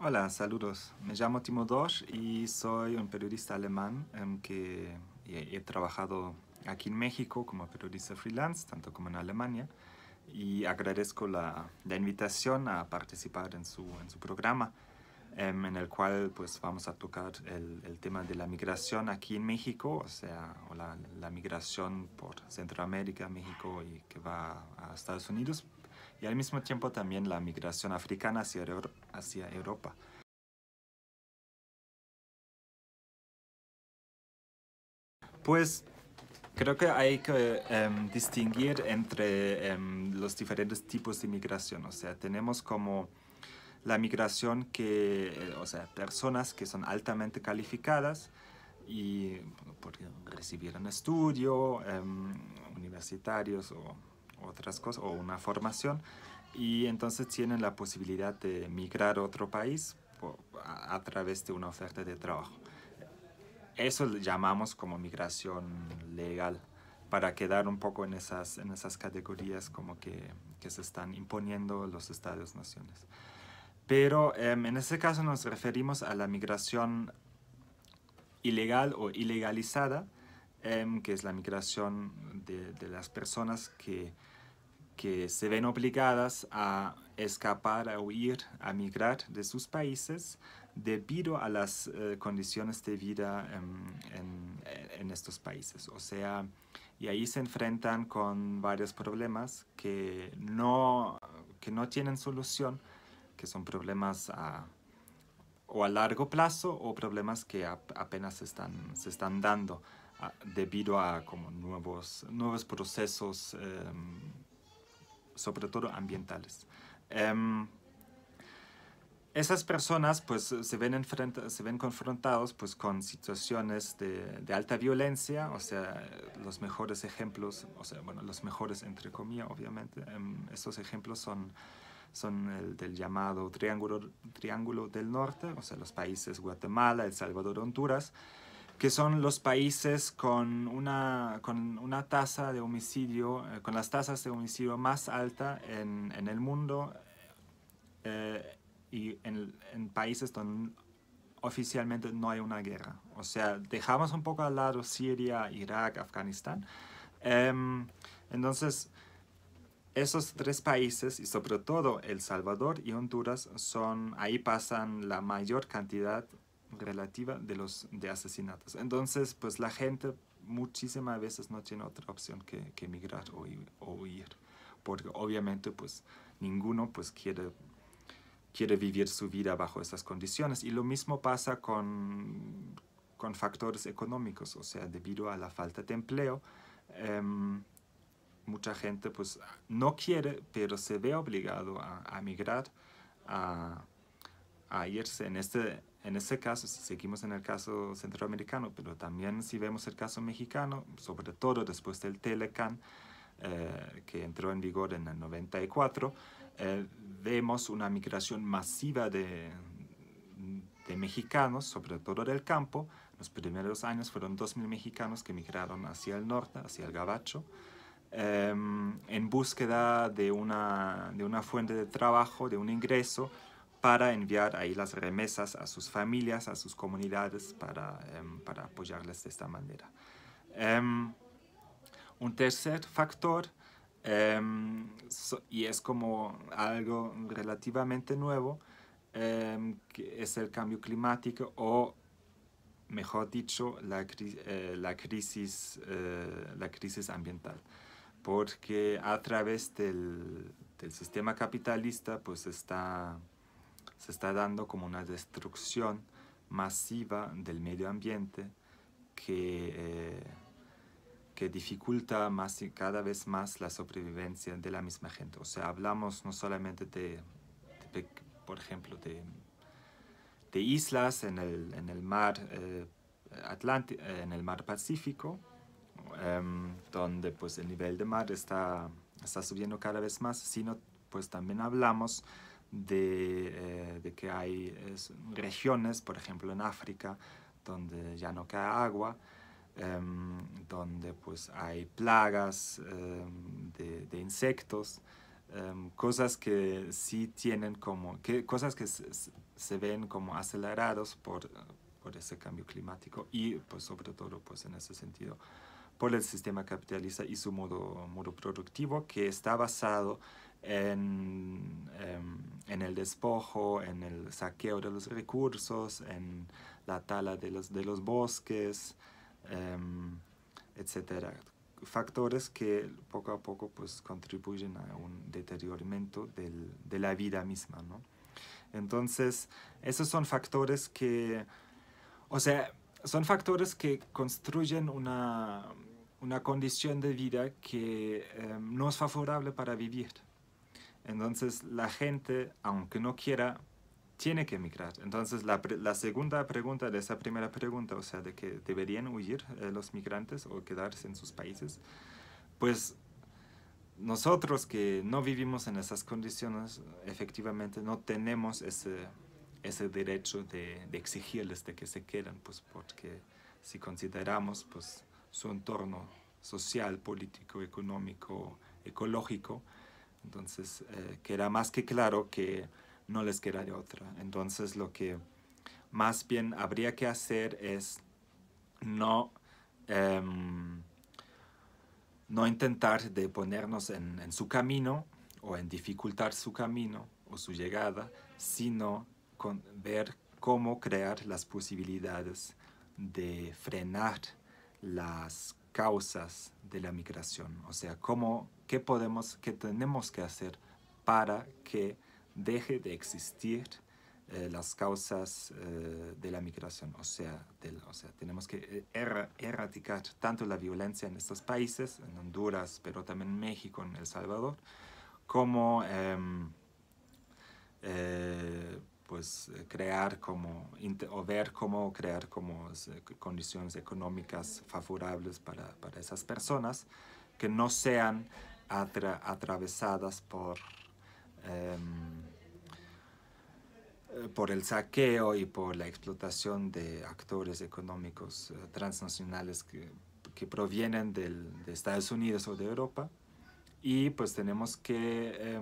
Hola, saludos. Me llamo Timo Dosch y soy un periodista alemán que he trabajado aquí en México como periodista freelance, tanto como en Alemania, y agradezco la invitación a participar en su programa, en el cual pues vamos a tocar el tema de la migración aquí en México, o sea, la migración por Centroamérica, México y que va a Estados Unidos, y al mismo tiempo también la migración africana hacia Europa. Pues creo que hay que distinguir entre los diferentes tipos de migración. O sea, tenemos como la migración o sea, personas que son altamente calificadas y por recibir un estudio, universitarios o otras cosas, o una formación, y entonces tienen la posibilidad de migrar a otro país a través de una oferta de trabajo. Eso le llamamos como migración legal, para quedar un poco en esas categorías como que se están imponiendo los estados-naciones. Pero en ese caso nos referimos a la migración ilegal o ilegalizada, que es la migración de las personas que se ven obligadas a escapar, a huir, a migrar de sus países debido a las condiciones de vida en estos países. O sea, y ahí se enfrentan con varios problemas que no tienen solución, que son problemas o a largo plazo o problemas que apenas se están dando debido a como nuevos procesos, sobre todo ambientales. Em, Esas personas pues se ven confrontados pues con situaciones de alta violencia, o sea, los mejores ejemplos, o sea, bueno, los mejores entre comillas, obviamente, estos ejemplos son el del llamado Triángulo del Norte, o sea, los países Guatemala, El Salvador, Honduras, que son los países con una tasa de homicidio, con las tasas de homicidio más alta en el mundo, y en países donde oficialmente no hay una guerra. O sea, dejamos un poco al lado Siria, Irak, Afganistán. Em, entonces, esos tres países, y sobre todo El Salvador y Honduras, ahí pasan la mayor cantidad relativa de asesinatos. Entonces, pues la gente muchísimas veces no tiene otra opción que emigrar o huir, porque obviamente pues ninguno pues quiere vivir su vida bajo esas condiciones. Y lo mismo pasa con factores económicos, o sea, debido a la falta de empleo, mucha gente pues no quiere, pero se ve obligado a migrar, a, a irse. En este caso, si seguimos en el caso centroamericano, pero también si vemos el caso mexicano, sobre todo después del Telecán, que entró en vigor en el 94, vemos una migración masiva de mexicanos, sobre todo del campo. Los primeros años fueron 2.000 mexicanos que migraron hacia el norte, hacia el Gabacho, en búsqueda de una fuente de trabajo, de un ingreso, para enviar ahí las remesas a sus familias, a sus comunidades, para apoyarles de esta manera. Em, un tercer factor, y es como algo relativamente nuevo, que es el cambio climático, o mejor dicho, la crisis ambiental. Porque a través del sistema capitalista pues se está dando como una destrucción masiva del medio ambiente que, eh, que dificulta más y cada vez más la sobrevivencia de la misma gente. O sea, hablamos no solamente por ejemplo, de islas en el mar Atlántico, en el mar Pacífico, donde pues el nivel de mar está subiendo cada vez más, sino pues también hablamos de que hay regiones, por ejemplo en África, donde ya no cae agua, donde pues hay plagas de insectos, cosas que sí tienen como, cosas que se ven como acelerados por ese cambio climático y pues sobre todo pues en ese sentido por el sistema capitalista y su modo productivo que está basado en el despojo, en el saqueo de los recursos, en la tala de los bosques, etcétera. Factores que poco a poco pues contribuyen a un deterioramiento de la vida misma, ¿no? Entonces, esos son factores que, o sea, son factores que construyen una condición de vida que no es favorable para vivir. Entonces, la gente, aunque no quiera, tiene que emigrar. Entonces, la segunda pregunta de esa primera pregunta, o sea, de que deberían huir los migrantes o quedarse en sus países, pues nosotros que no vivimos en esas condiciones, efectivamente no tenemos ese derecho de exigirles de que se queden, pues porque si consideramos pues su entorno social, político, económico, ecológico, entonces queda más que claro que no les queda de otra. Entonces lo que más bien habría que hacer es no, no intentar de ponernos en su camino o en dificultar su camino o su llegada, sino ver cómo crear las posibilidades de frenar las causas de la migración. O sea, qué tenemos que hacer para que deje de existir las causas de la migración. O sea, tenemos que erradicar tanto la violencia en estos países, en Honduras, pero también en México, en El Salvador, como pues crear como, o ver cómo crear como condiciones económicas favorables para esas personas que no sean atravesadas por el saqueo y por la explotación de actores económicos transnacionales que provienen de Estados Unidos o de Europa. Y pues tenemos que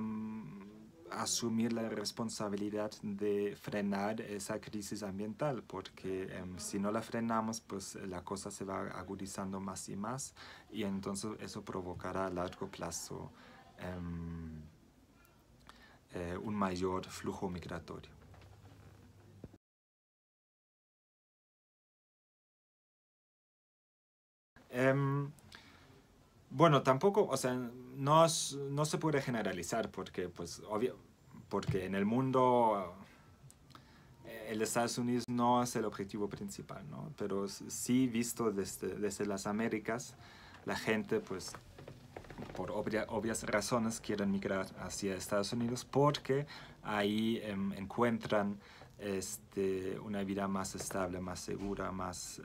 asumir la responsabilidad de frenar esa crisis ambiental, porque si no la frenamos, pues la cosa se va agudizando más y más, y entonces eso provocará a largo plazo un mayor flujo migratorio. Bueno, tampoco, o sea, no se puede generalizar porque, pues, porque en el mundo el Estados Unidos no es el objetivo principal, ¿no? Pero sí visto desde las Américas, la gente, pues, por obvias razones quieren migrar hacia Estados Unidos porque ahí encuentran una vida más estable, más segura, más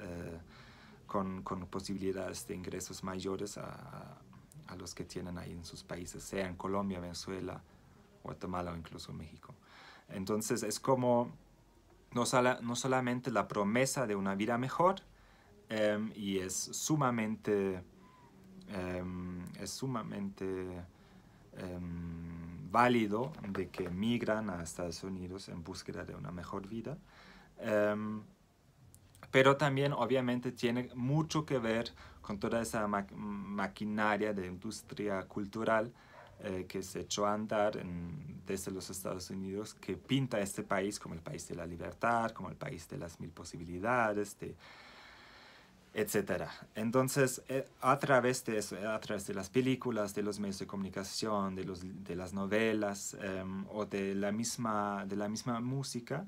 con posibilidades de ingresos mayores a los que tienen ahí en sus países, sea en Colombia, Venezuela, Guatemala o incluso México. Entonces es como no solamente la promesa de una vida mejor, y es sumamente válido de que migran a Estados Unidos en búsqueda de una mejor vida. Pero también obviamente tiene mucho que ver con toda esa maquinaria de industria cultural que se echó a andar desde los Estados Unidos, que pinta este país como el país de la libertad, como el país de las mil posibilidades, etcétera. Entonces, a través de eso, a través de las películas, de los medios de comunicación, de las novelas o de la misma música,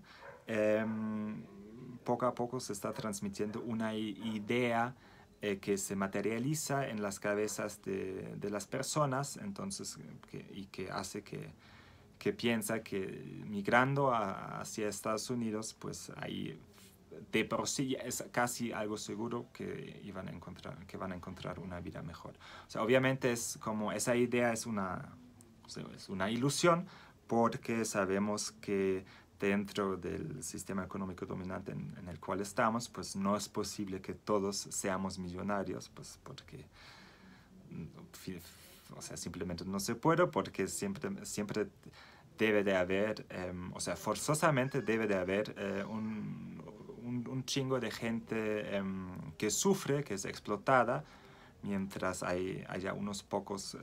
poco a poco se está transmitiendo una idea que se materializa en las cabezas de las personas, entonces, y que hace que piensa que migrando hacia Estados Unidos, pues ahí de por sí es casi algo seguro que van a encontrar una vida mejor. O sea, obviamente es como esa idea es es una ilusión porque sabemos que dentro del sistema económico dominante en el cual estamos, pues no es posible que todos seamos millonarios, pues porque o sea, simplemente no se puede porque siempre debe de haber, o sea, forzosamente debe de haber un chingo de gente que sufre, que es explotada, mientras haya unos pocos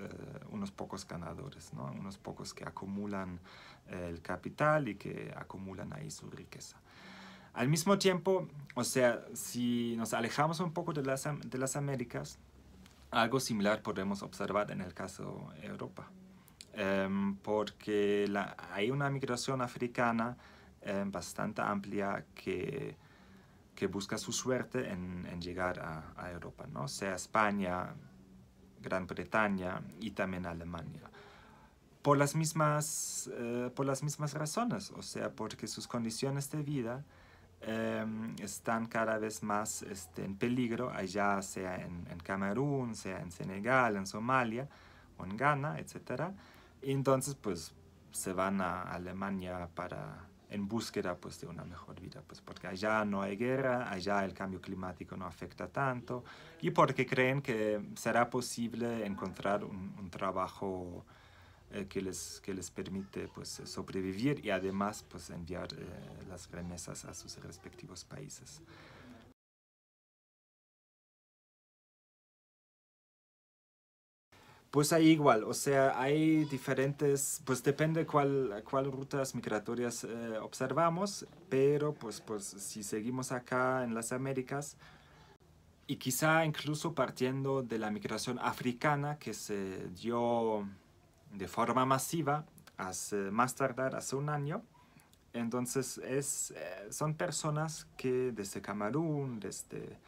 ganadores, ¿no? Unos pocos que acumulan el capital y que acumulan ahí su riqueza. Al mismo tiempo, o sea, si nos alejamos un poco de las Américas, algo similar podemos observar en el caso de Europa. Porque hay una migración africana bastante amplia que busca su suerte en llegar a Europa, ¿no? Sea España, Gran Bretaña y también Alemania. Por las mismas razones, o sea, porque sus condiciones de vida están cada vez más en peligro, allá sea en Camerún, sea en Senegal, en Somalia o en Ghana, etc. Y entonces pues se van a Alemania en búsqueda pues, de una mejor vida, pues porque allá no hay guerra, allá el cambio climático no afecta tanto y porque creen que será posible encontrar un trabajo que les permite pues, sobrevivir y además pues, enviar las remesas a sus respectivos países. Pues ahí igual, o sea, hay diferentes, pues depende cuál rutas migratorias observamos, pero pues si seguimos acá en las Américas, y quizá incluso partiendo de la migración africana que se dio de forma masiva más tardar hace un año. Entonces son personas que desde Camerún, desde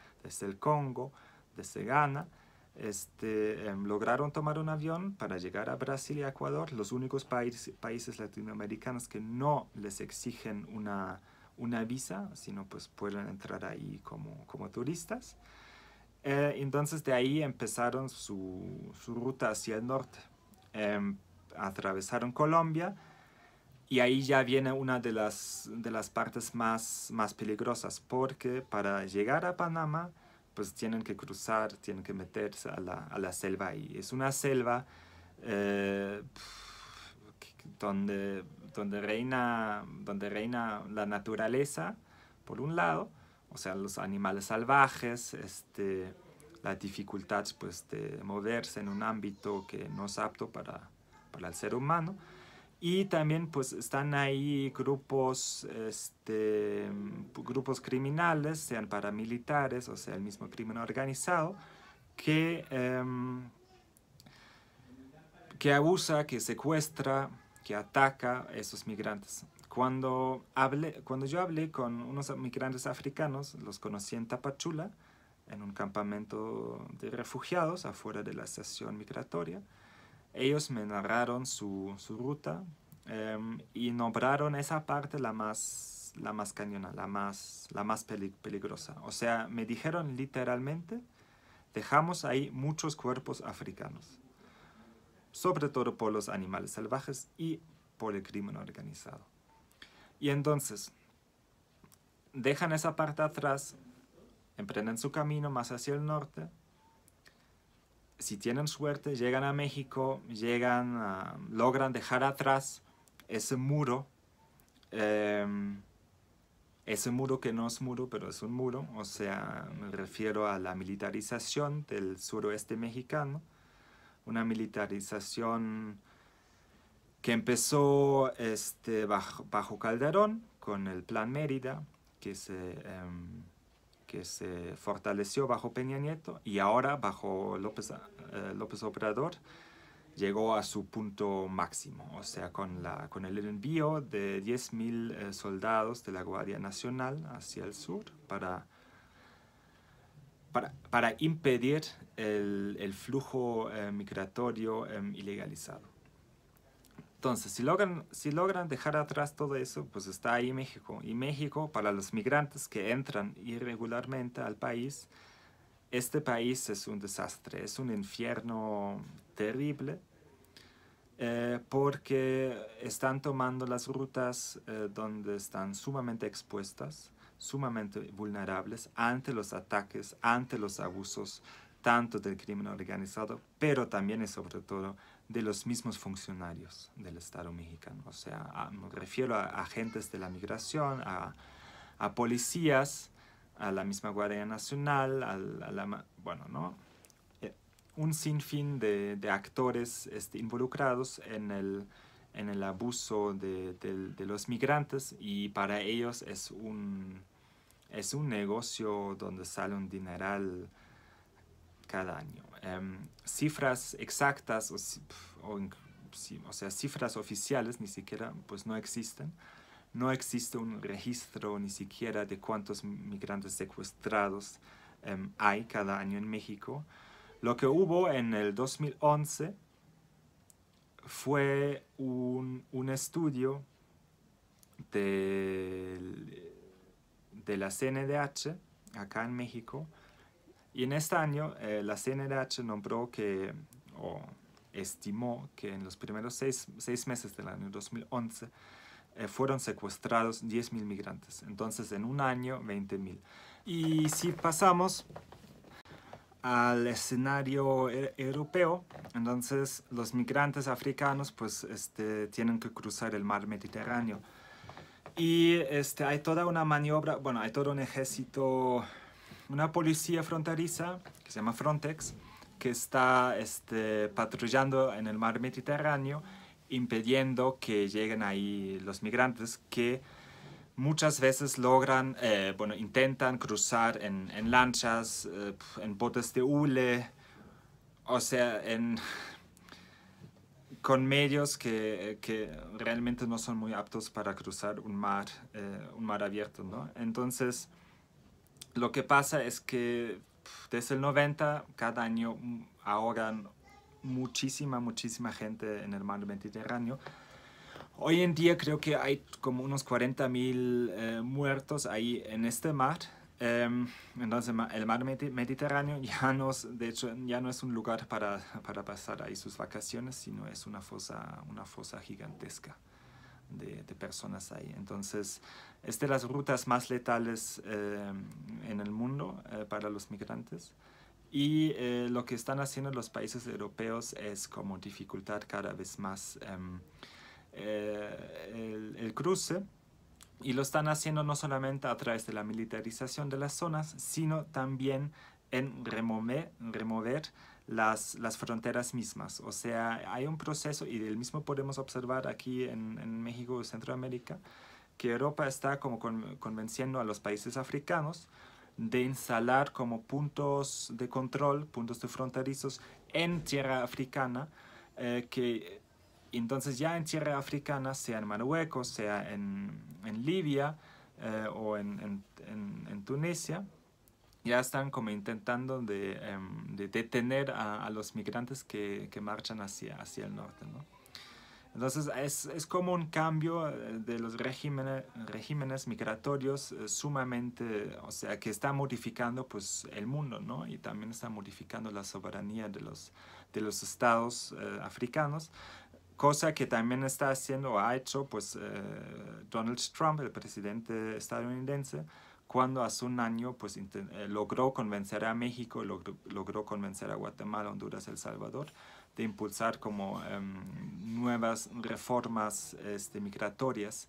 el Congo, desde Ghana, lograron tomar un avión para llegar a Brasil y a Ecuador, los únicos países latinoamericanos que no les exigen una visa, sino pues pueden entrar ahí como turistas. Entonces de ahí empezaron su ruta hacia el norte. Atravesaron Colombia y ahí ya viene una de las partes más peligrosas, porque para llegar a Panamá, pues tienen que cruzar, tienen que meterse a la selva ahí. Es una selva eh, donde reina la naturaleza, por un lado, o sea, los animales salvajes, la dificultad pues, de moverse en un ámbito que no es apto para el ser humano. Y también pues están ahí grupos criminales, sean paramilitares o sea el mismo crimen organizado, que abusa, que secuestra, que ataca a esos migrantes. Cuando yo hablé con unos migrantes africanos, los conocí en Tapachula, en un campamento de refugiados afuera de la estación migratoria. Ellos me narraron su ruta y nombraron esa parte la más cañona, la más peligrosa. O sea, me dijeron literalmente, dejamos ahí muchos cuerpos africanos, sobre todo por los animales salvajes y por el crimen organizado. Y entonces, dejan esa parte atrás, emprenden su camino más hacia el norte. Si tienen suerte, llegan a México, logran dejar atrás ese muro que no es muro, pero es un muro, o sea, me refiero a la militarización del suroeste mexicano, una militarización que empezó bajo Calderón con el Plan Mérida, que se fortaleció bajo Peña Nieto y ahora bajo López Obrador llegó a su punto máximo, o sea, con el envío de 10.000 soldados de la Guardia Nacional hacia el sur para impedir el flujo migratorio ilegalizado. Entonces, si logran dejar atrás todo eso, pues está ahí México. Y México, para los migrantes que entran irregularmente al país, este país es un desastre, es un infierno terrible, porque están tomando las rutas donde están sumamente expuestas, sumamente vulnerables ante los ataques, ante los abusos tanto del crimen organizado, pero también y sobre todo de los mismos funcionarios del Estado mexicano. O sea, me refiero a agentes de la migración, a policías, a la misma Guardia Nacional, bueno, ¿no? Un sinfín de actores involucrados en el abuso de los migrantes, y para ellos es un negocio donde sale un dineral cada año. Cifras exactas o sea, cifras oficiales ni siquiera pues no existen. No existe un registro ni siquiera de cuántos migrantes secuestrados hay cada año en México. Lo que hubo en el 2011 fue un estudio de la CNDH acá en México, y en este año la CNDH nombró o estimó que en los primeros seis meses del año 2011 fueron secuestrados 10.000 migrantes. Entonces en un año 20.000. Y si pasamos al escenario europeo, entonces los migrantes africanos pues tienen que cruzar el mar Mediterráneo. Y hay toda una maniobra, bueno, hay todo un ejército, una policía fronteriza que se llama Frontex, que está patrullando en el mar Mediterráneo, impidiendo que lleguen ahí los migrantes, que muchas veces logran, intentan cruzar en lanchas, en botes de hule, o sea, con medios que realmente no son muy aptos para cruzar un mar abierto, ¿no? Entonces, lo que pasa es que desde el 90, cada año ahogan muchísima gente en el mar Mediterráneo. Hoy en día creo que hay como unos 40.000 muertos ahí en este mar. Entonces el mar Mediterráneo de hecho, ya no es un lugar para pasar ahí sus vacaciones, sino es una fosa gigantesca de personas ahí. Entonces, es de las rutas más letales en el mundo para los migrantes. Y lo que están haciendo los países europeos es como dificultar cada vez más el cruce, y lo están haciendo no solamente a través de la militarización de las zonas, sino también en remover las fronteras mismas. O sea, hay un proceso, y del mismo podemos observar aquí en México y Centroamérica, que Europa está como convenciendo a los países africanos de instalar como puntos de control, puntos de fronterizos en tierra africana, que entonces ya en tierra africana, sea en Marruecos, sea en Libia o en Tunisia, ya están como intentando de detener a los migrantes que marchan hacia el norte, ¿no? Entonces es como un cambio de los regímenes migratorios sumamente, o sea, que está modificando pues el mundo, ¿no? Y también está modificando la soberanía de los estados africanos, cosa que también está haciendo o ha hecho pues Donald Trump, el presidente estadounidense, cuando hace un año pues logró convencer a México, logró convencer a Guatemala, Honduras, El Salvador, de impulsar como nuevas reformas migratorias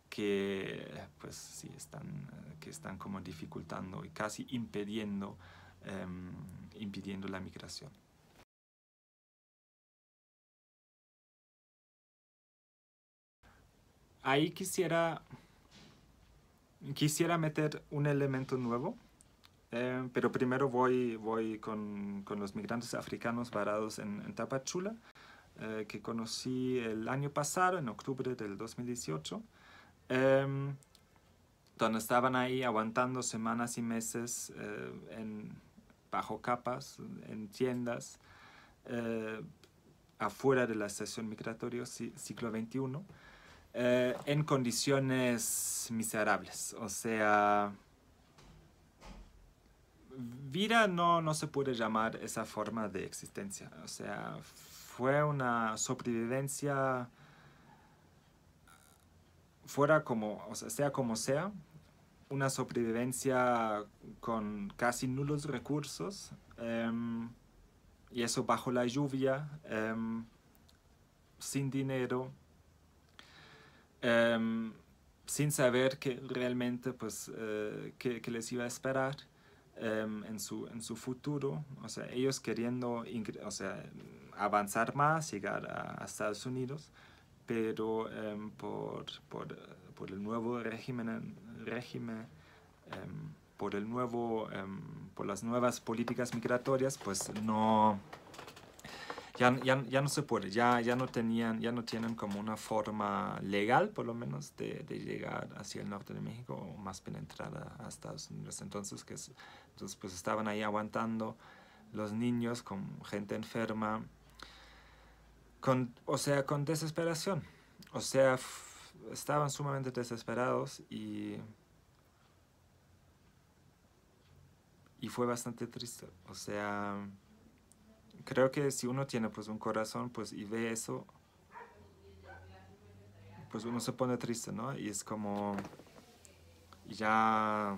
que pues sí están como dificultando y casi impidiendo la migración. Ahí quisiera meter un elemento nuevo, pero primero voy con los migrantes africanos varados en Tapachula, que conocí el año pasado, en octubre del 2018, donde estaban ahí aguantando semanas y meses bajo capas, en tiendas, afuera de la estación migratoria siglo XXI, en condiciones miserables. O sea, vida no se puede llamar esa forma de existencia. O sea, fue una sobrevivencia fuera como, o sea como sea, una sobrevivencia con casi nulos recursos, y eso bajo la lluvia, sin dinero, sin saber que realmente pues, qué les iba a esperar en su futuro. O sea, ellos queriendo o sea, avanzar más, llegar a Estados Unidos, pero por el nuevo régimen por el nuevo, por las nuevas políticas migratorias, pues no, ya no se puede, ya no tienen como una forma legal, por lo menos, de llegar hacia el norte de México, o más bien entrar a Estados Unidos. Entonces, entonces, pues estaban ahí aguantando los niños con gente enferma, o sea, con desesperación. O sea, estaban sumamente desesperados y fue bastante triste. O sea, creo que si uno tiene pues un corazón pues y ve eso, pues uno se pone triste, ¿no? Y es como ya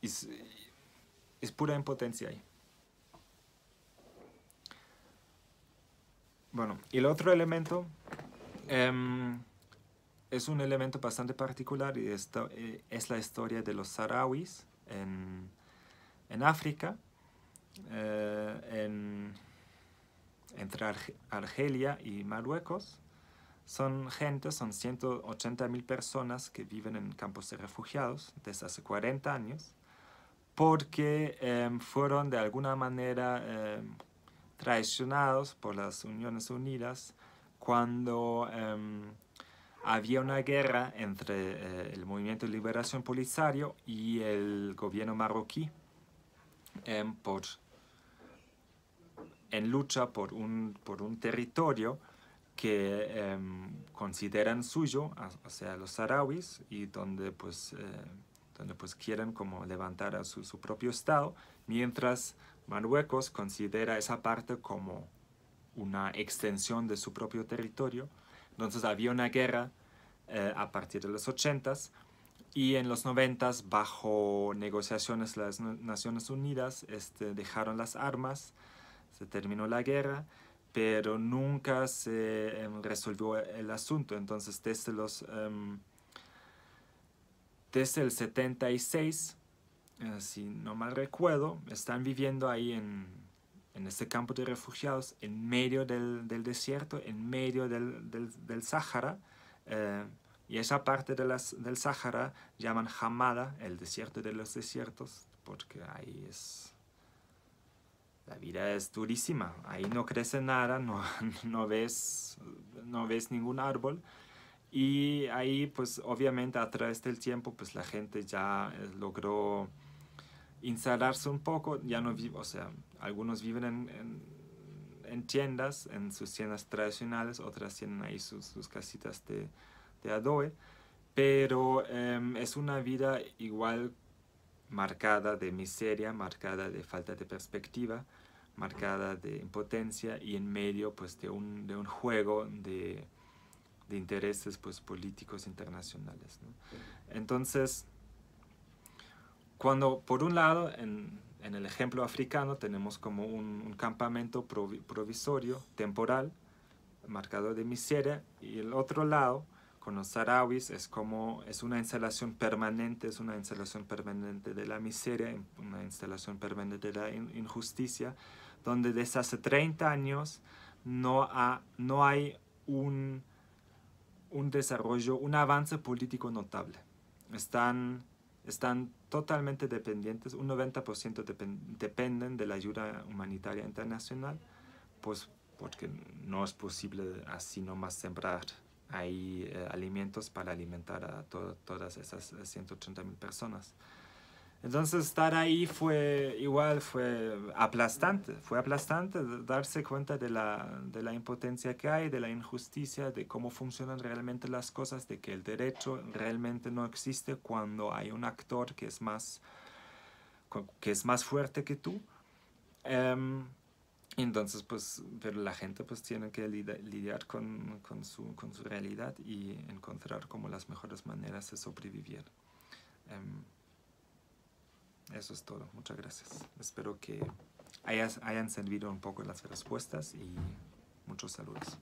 es, es pura impotencia ahí. Bueno, y el otro elemento es un elemento bastante particular, y esto es la historia de los saharauis en África, entre Argelia y Marruecos. Son 180.000 personas que viven en campos de refugiados desde hace 40 años, porque fueron de alguna manera traicionados por las Naciones Unidas cuando había una guerra entre el Movimiento de Liberación Polisario y el gobierno marroquí, en lucha por un territorio que consideran suyo, o sea, los saharauis, y donde pues quieren como levantar a su propio estado, mientras Marruecos considera esa parte como una extensión de su propio territorio. Entonces había una guerra a partir de los 80s, y en los 90s, bajo negociaciones las Naciones Unidas, dejaron las armas, se terminó la guerra, pero nunca se resolvió el asunto. Entonces, desde el 76, si no mal recuerdo, están viviendo ahí en este campo de refugiados, en medio del desierto, en medio del Sáhara. Y esa parte del Sáhara llaman Hamada, el desierto de los desiertos, porque ahí la vida es durísima. Ahí no crece nada, no ves ningún árbol. Y ahí, pues obviamente a través del tiempo, pues la gente ya logró instalarse un poco. Ya no o sea, algunos viven en tiendas, en sus tiendas tradicionales, otras tienen ahí sus casitas de adobe, pero es una vida igual marcada de miseria, marcada de falta de perspectiva, marcada de impotencia, y en medio pues de un juego de intereses pues políticos internacionales, ¿no? Entonces, cuando por un lado en el ejemplo africano tenemos como un campamento provisorio, temporal, marcado de miseria, y el otro lado con los saharauis es una instalación permanente, es una instalación permanente de la miseria, una instalación permanente de la injusticia, donde desde hace 30 años no hay un desarrollo, un avance político notable. Están totalmente dependientes, un 90% dependen de la ayuda humanitaria internacional, pues porque no es posible así nomás sembrar ahí alimentos para alimentar a todas esas 180.000 personas. Entonces estar ahí fue aplastante darse cuenta de la impotencia que hay, de la injusticia, de cómo funcionan realmente las cosas, de que el derecho realmente no existe cuando hay un actor que es más fuerte que tú. Entonces, pues, pero la gente pues tiene que lidiar con su realidad y encontrar como las mejores maneras de sobrevivir. Eso es todo. Muchas gracias. Espero que hayan servido un poco las respuestas y muchos saludos.